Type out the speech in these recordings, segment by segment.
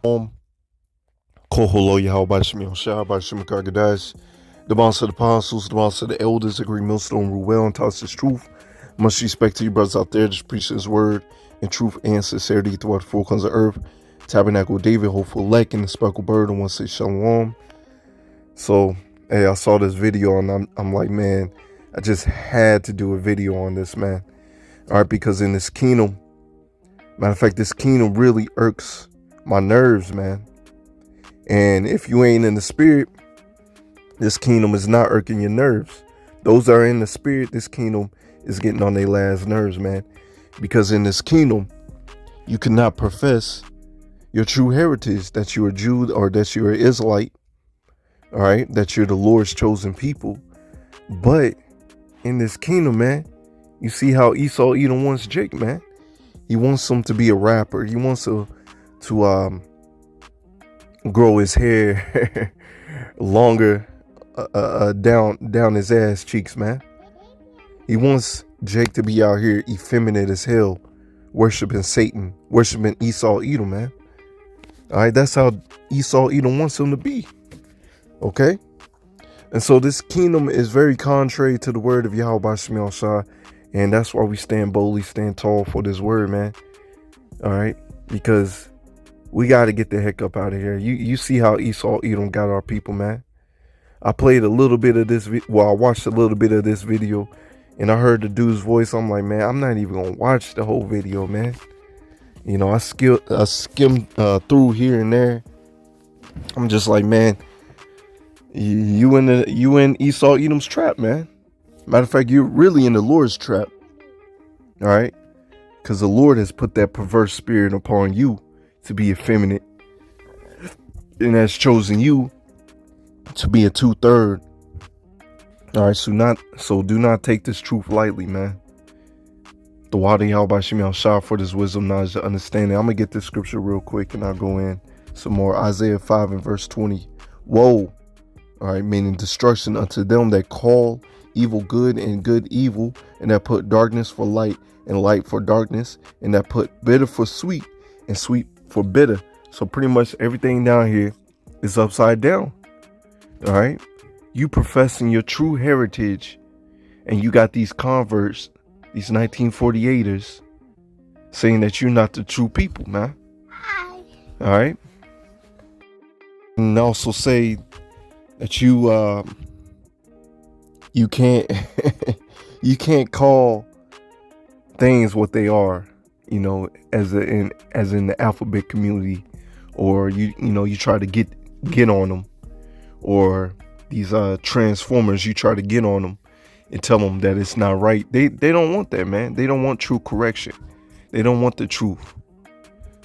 Om Koholo Yahabashim Yoshua Bashim Kargadash, the boss of the apostles, the boss of the elders, agree millstone rule well and taught his truth. Much respect to you brothers out there, just preach his word in truth and sincerity throughout the four corners of earth. Tabernacle of David, hopeful elect, and the speckled bird, and one say shalom. So, hey, I saw this video and I'm like, man, I just had to do a video on this, man. All right, because in this kingdom, matter of fact, this kingdom really irks my nerves, man. And if you ain't in the spirit, this kingdom is not irking your nerves. Those that are in the spirit, this kingdom is getting on their last nerves, man. Because in this kingdom, you cannot profess your true heritage, that you're a Jew or that you're an Israelite, all right, that you're the Lord's chosen people. But in this kingdom, man, you see how Esau Edom wants Jake, man. He wants him to be a rapper. He wants to grow his hair longer down his ass cheeks, man. He wants Jake to be out here effeminate as hell, worshiping Satan, worshiping Esau Edom, man. All right, that's how Esau Edom wants him to be. Okay? And so this kingdom is very contrary to the word of Yahweh Bashim Yoshua, and that's why we stand boldly, stand tall for this word, man. All right? Because we got to get the heck up out of here. You see how Esau Edom got our people, man. I played a little bit of this, I watched a little bit of this video, and I heard the dude's voice. I'm like, man, I'm not even going to watch the whole video, man. You know, I skimmed through here and there. I'm just like, man, you in Esau Edom's trap, man. Matter of fact, you're really in the Lord's trap. All right? Because the Lord has put that perverse spirit upon you to be effeminate, and has chosen you to be a 2/3. All right, so do not take this truth lightly, man. The water Yahweh Shah for this wisdom, knowledge, and understanding. I'm gonna get this scripture real quick and I'll go in some more. Isaiah 5 and verse 20. Woe, all right, meaning destruction unto them that call evil good and good evil, and that put darkness for light and light for darkness, and that put bitter for sweet and sweet for bitter. So pretty much everything down here is upside down. All right, you professing your true heritage, and you got these converts, these 1948ers, saying that you're not the true people, man. Hi. All right, and also say that you can't you can't call things what they are, you know, as in the alphabet community, or you try to get on them. Or these transformers, you try to get on them and tell them that it's not right. They don't want that, man. They don't want true correction. They don't want the truth.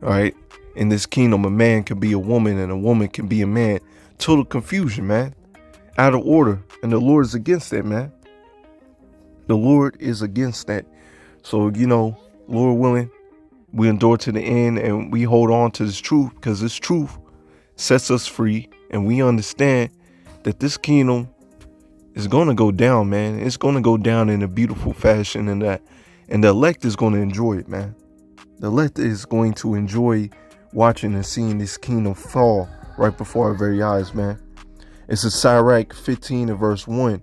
All right. In this kingdom, a man can be a woman and a woman can be a man. Total confusion, man. Out of order. And the Lord is against that, man. The Lord is against that. So, Lord willing, we endure to the end and we hold on to this truth, because this truth sets us free. And we understand that this kingdom is going to go down, man. It's going to go down in a beautiful fashion, and the elect is going to enjoy it, man. The elect is going to enjoy watching and seeing this kingdom fall right before our very eyes, man. It's a Sirach 15 and verse 1.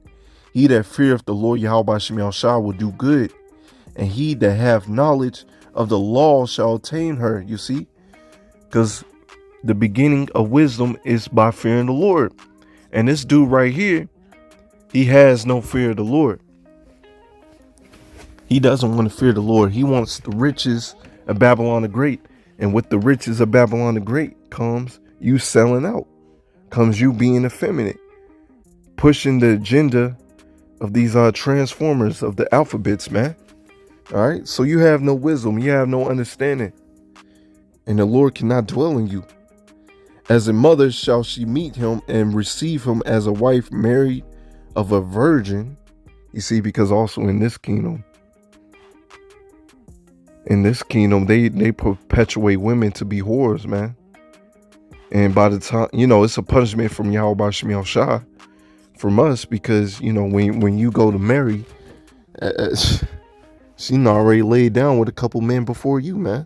He that feareth the Lord Yahweh Shah will do good, and he that hath knowledge of the law shall attain her. You see? Because the beginning of wisdom is by fearing the Lord. And this dude right here, he has no fear of the Lord. He doesn't want to fear the Lord. He wants the riches of Babylon the Great. And with the riches of Babylon the Great comes you selling out. Comes you being effeminate. Pushing the agenda of these transformers of the alphabets, man. All right. So you have no wisdom. You have no understanding. And the Lord cannot dwell in you. As a mother shall she meet him and receive him as a wife married of a virgin. You see, because also in this kingdom, they perpetuate women to be whores, man. And by the time, it's a punishment from Yahweh Bashim Yoshua from us, because, when you go to marry, she already laid down with a couple men before you, man.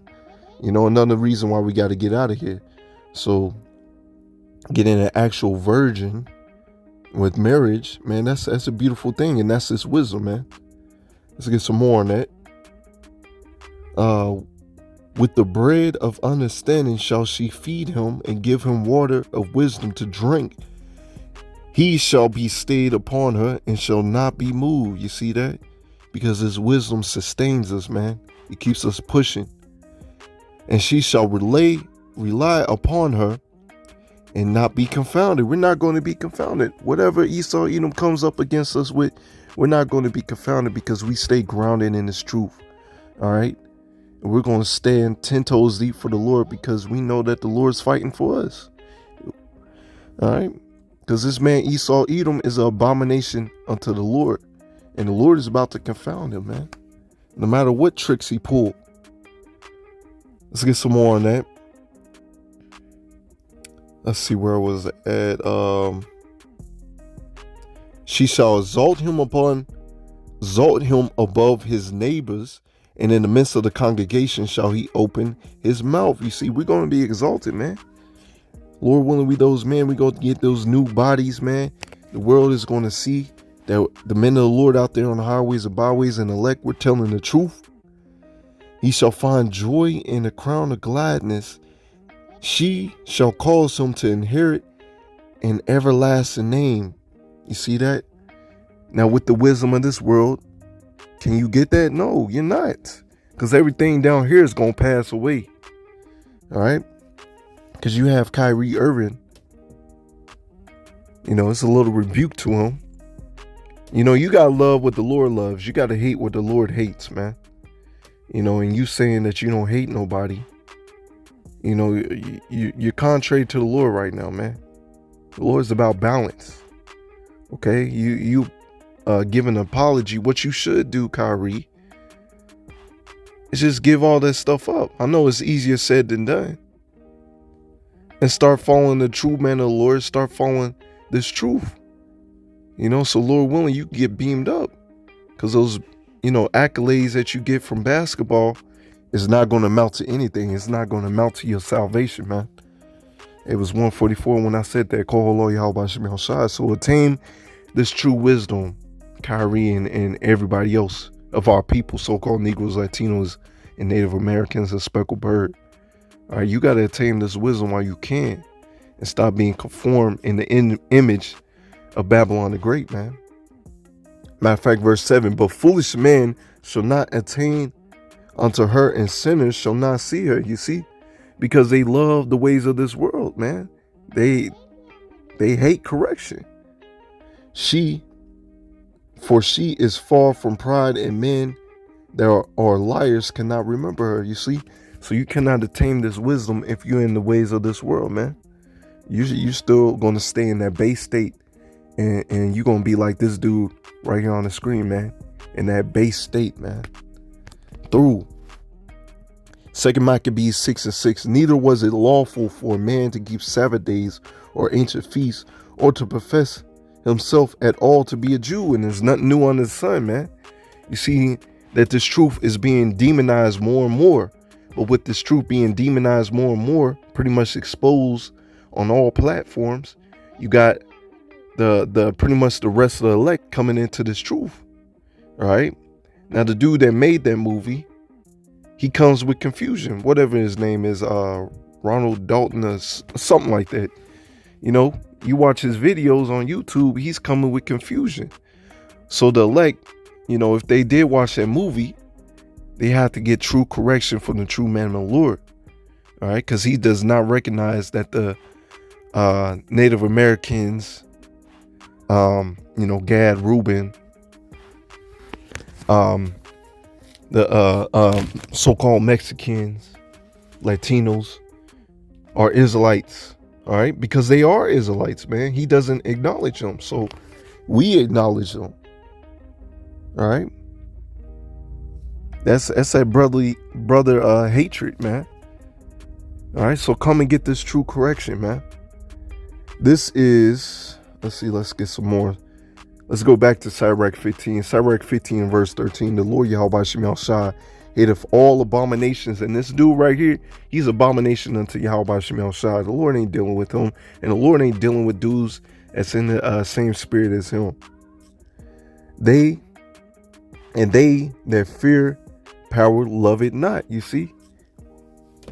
Another reason why we got to get out of here. So getting an actual virgin with marriage, man, that's a beautiful thing, and that's his wisdom, man. Let's get some more on that. With the bread of understanding shall she feed him, and give him water of wisdom to drink. He shall be stayed upon her, and shall not be moved. You see that? Because his wisdom sustains us, man. It keeps us pushing. And she shall rely upon her, and not be confounded. We're not going to be confounded. Whatever Esau, Edom comes up against us with, we're not going to be confounded, because we stay grounded in this truth. All right? And we're going to stand 10 toes deep for the Lord, because we know that the Lord's fighting for us. All right? Because this man Esau, Edom, is an abomination unto the Lord. And the Lord is about to confound him, man. No matter what tricks he pulled. Let's get some more on that. Let's see where I was at. She shall exalt him above his neighbors, and in the midst of the congregation shall he open his mouth. You see, we're going to be exalted, man. Lord willing, we those men, we going to get those new bodies, man. The world is going to see that the men of the Lord out there on the highways and byways and elect, we're telling the truth. He shall find joy in the crown of gladness. She shall cause him to inherit an everlasting name. You see that? Now, with the wisdom of this world, can you get that? No, you're not. Because everything down here is going to pass away. All right? Because you have Kyrie Irving. You know, it's a little rebuke to him. You know, you got to love what the Lord loves. You got to hate what the Lord hates, man. You know, and you saying that you don't hate nobody. You know, you're contrary to the Lord right now, man. The Lord's about balance. Okay? You give an apology. What you should do, Kyrie, is just give all that stuff up. I know it's easier said than done. And start following the true man of the Lord. Start following this truth. You know, so Lord willing, you get beamed up. Because those, accolades that you get from basketball is not going to amount to anything. It's not going to amount to your salvation, man. It was 144 when I said that. So attain this true wisdom, Kyrie and everybody else of our people, so-called Negroes, Latinos, and Native Americans, and speckled bird. All right, you got to attain this wisdom while you can, and stop being conformed in the image of Babylon the Great, man. Matter of fact, verse 7, but foolish men shall not attain unto her, and sinners shall not see her. You see, because they love the ways of this world, man. They hate correction. For she is far from pride, and men that are liars cannot remember her. You see, so you cannot attain this wisdom if you're in the ways of this world, man. You're still going to stay in that base state, and you're going to be like this dude right here on the screen, man, in that base state, man. Through 2 Maccabees 6:6, neither was it lawful for a man to keep Sabbath days or ancient feasts, or to profess himself at all to be a Jew. And there's nothing new under the sun, man. You see that this truth is being demonized more and more. But with this truth being demonized more and more, pretty much exposed on all platforms, you got the pretty much the rest of the elect coming into this truth. All right. Now, the dude that made that movie, he comes with confusion. Whatever his name is, Ronald Dalton or something like that. You know, you watch his videos on YouTube, he's coming with confusion. So the elect, if they did watch that movie, they have to get true correction from the true man of the Lord. All right, because he does not recognize that the Native Americans, Gad, Reuben, the so-called Mexicans, Latinos, are Israelites. All right, because they are Israelites, man. He doesn't acknowledge them, so we acknowledge them. All right, that's that brother hatred, man. All right, so come and get this true correction, man. This is, let's get some more. Let's go back to Sirach 15. Sirach 15 verse 13. The Lord Yahweh Shai, hateth all abominations. And this dude right here, he's abomination unto Yahweh Shemel Shai. The Lord ain't dealing with him, and the Lord ain't dealing with dudes that's in the same spirit as him. They that fear power love it not. You see,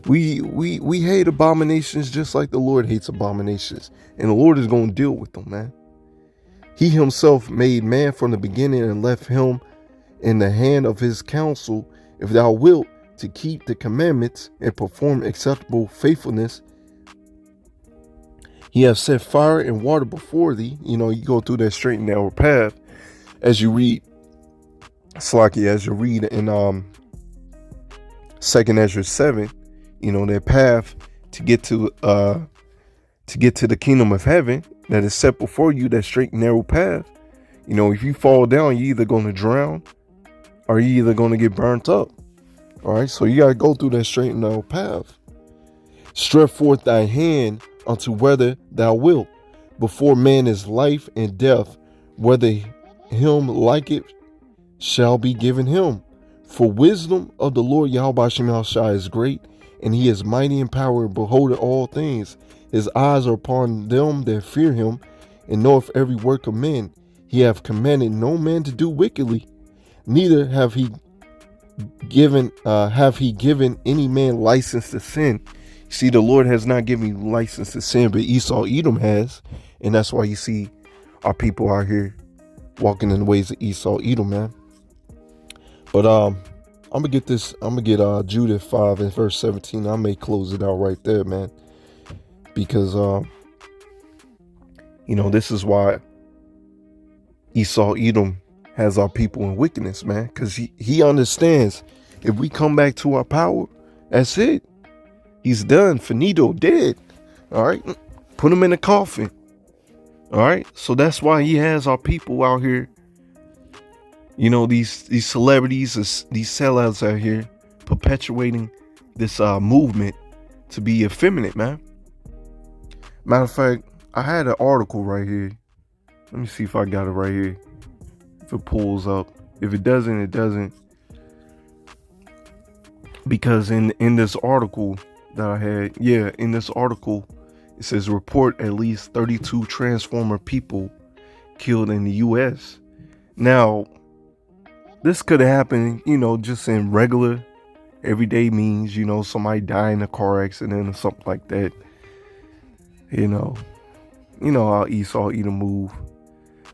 we hate abominations just like the Lord hates abominations, and the Lord is going to deal with them, man. He himself made man from the beginning and left him in the hand of his counsel. If thou wilt to keep the commandments and perform acceptable faithfulness, he has set fire and water before thee. You know, you go through that straight and narrow path as you read Slaki, as you read in 2nd Ezra 7, you know, that path to get to the kingdom of heaven that is set before you, that straight and narrow path. You know, if you fall down, you're either going to drown or you're either going to get burnt up. All right, so you got to go through that straight and narrow path. Stretch forth thy hand unto whether thou wilt. Before man is life and death, whether him like it shall be given him. For wisdom of the Lord Yahweh Shemel Shai is great, and he is mighty in power and beholdeth all things. His eyes are upon them that fear him, and knoweth every work of men. He hath commanded no man to do wickedly, neither have he given any man license to sin. See, the Lord has not given you license to sin, but Esau Edom has, and that's why you see our people out here walking in the ways of Esau Edom, man. But I'm gonna get Judith 5 and verse 17. I may close it out right there, man, because you know, this is why Esau Edom has our people in wickedness, man, because he understands if we come back to our power, that's it. He's done, finito, dead. All right, put him in a coffin. All right, so that's why he has our people out here. You know, these celebrities, these sellouts out here perpetuating this movement to be effeminate, man. Matter of fact, I had an article right here. Let me see if I got it right here. If it pulls up. If it doesn't, it doesn't. Because in this article that I had, in this article, it says report at least 32 Transformer people killed in the U.S. Now, this could have happened, you know, just in regular, everyday means, you know, somebody die in a car accident or something like that. You know how Esau Edom move.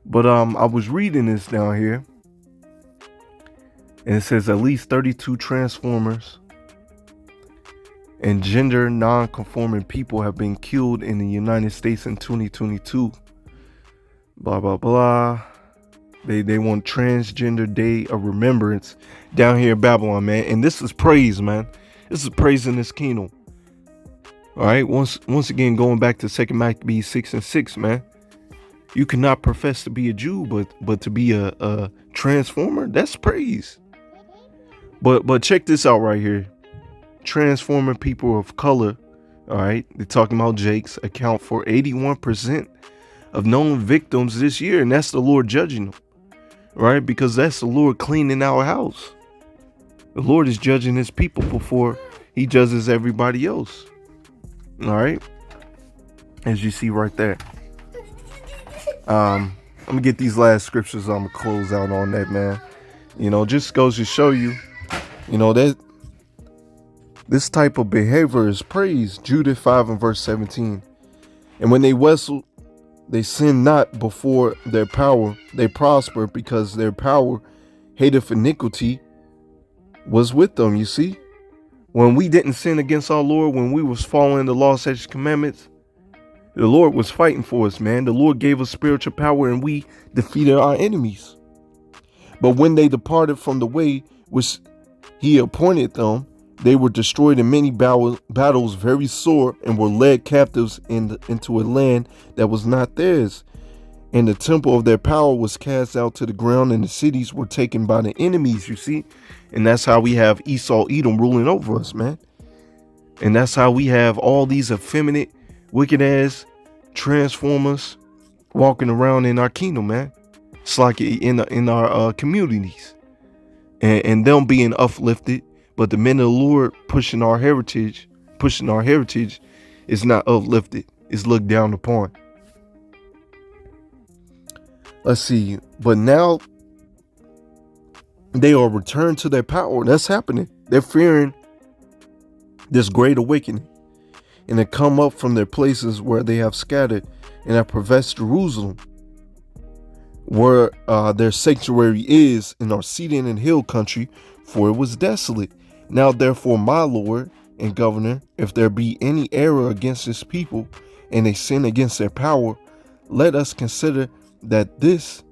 But I was reading this down here, and it says at least 32 Transformers and gender non-conforming people have been killed in the United States in 2022. Blah, blah, blah. They want transgender day of remembrance down here in Babylon, man. And this is praise, man. This is praise in this kingdom. All right. Once again, going back to 2 Maccabees 6 and 6, man. You cannot profess to be a Jew, but to be a transformer, that's praise. But check this out right here. Transformer people of color, all right, they're talking about Jakes, account for 81% of known victims this year, and that's the Lord judging them. Right? Because that's the Lord cleaning our house. The Lord is judging his people before he judges everybody else. All right. As you see right there. I'm going to get these last scriptures. I'm going to close out on that, man. You know, just goes to show you, you know, that this type of behavior is praise. Judith 5 and verse 17. And when they wrestled, they sin not before their power. They prosper because their power, hateth iniquity, was with them. You see, when we didn't sin against our Lord, when we was following the law, statutes, commandments, the Lord was fighting for us, man. The Lord gave us spiritual power and we defeated our enemies. But when they departed from the way which he appointed them, they were destroyed in many battles very sore, and were led captives into a land that was not theirs. And the temple of their power was cast out to the ground, and the cities were taken by the enemies, you see. And that's how we have Esau Edom ruling over us, man. And that's how we have all these effeminate, wicked ass transformers walking around in our kingdom, man. It's like in our communities. And them being uplifted But the men of the Lord pushing our heritage is not uplifted. It's looked down upon. Let's see. But now they are returned to their power. That's happening. They're fearing this great awakening. And they come up from their places where they have scattered and have professed Jerusalem, where their sanctuary is, and are seated in hill country, for it was desolate. Now therefore, my Lord and Governor, if there be any error against this people, and they sin against their power, let us consider that this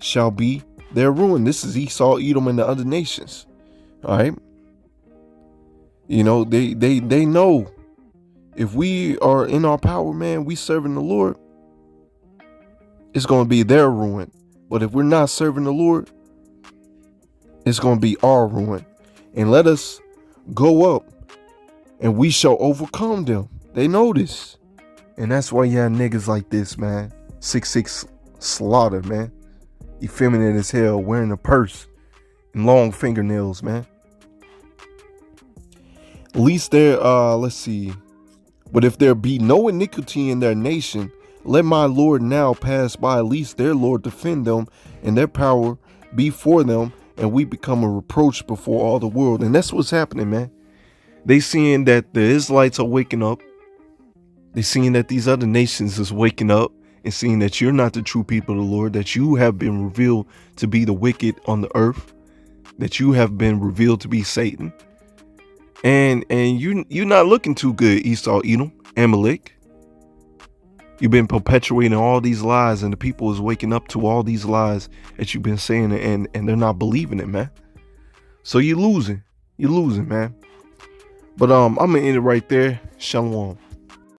shall be their ruin. This is Esau, Edom, and the other nations. All right. You know, they know if we are in our power, man, we serving the Lord, it's going to be their ruin. But if we're not serving the Lord, it's going to be our ruin. And let us go up and we shall overcome them. They know this. And that's why you have niggas like this, man. 6'6" Slaughter, man. Effeminate as hell, wearing a purse and long fingernails, man. At least there, let's see. But if there be no iniquity in their nation, let my Lord now pass by, at least their Lord defend them, and their power be for them, and we become a reproach before all the world. And that's what's happening, man. They seeing that the Israelites are waking up. They seeing that these other nations is waking up and seeing that you're not the true people of the Lord, that you have been revealed to be the wicked on the earth, that you have been revealed to be Satan. And you're not looking too good, Esau, Edom, Amalek. You've been perpetuating all these lies, and the people is waking up to all these lies that you've been saying, and they're not believing it, man. So you're losing, man. But I'm gonna end it right there. Shalom.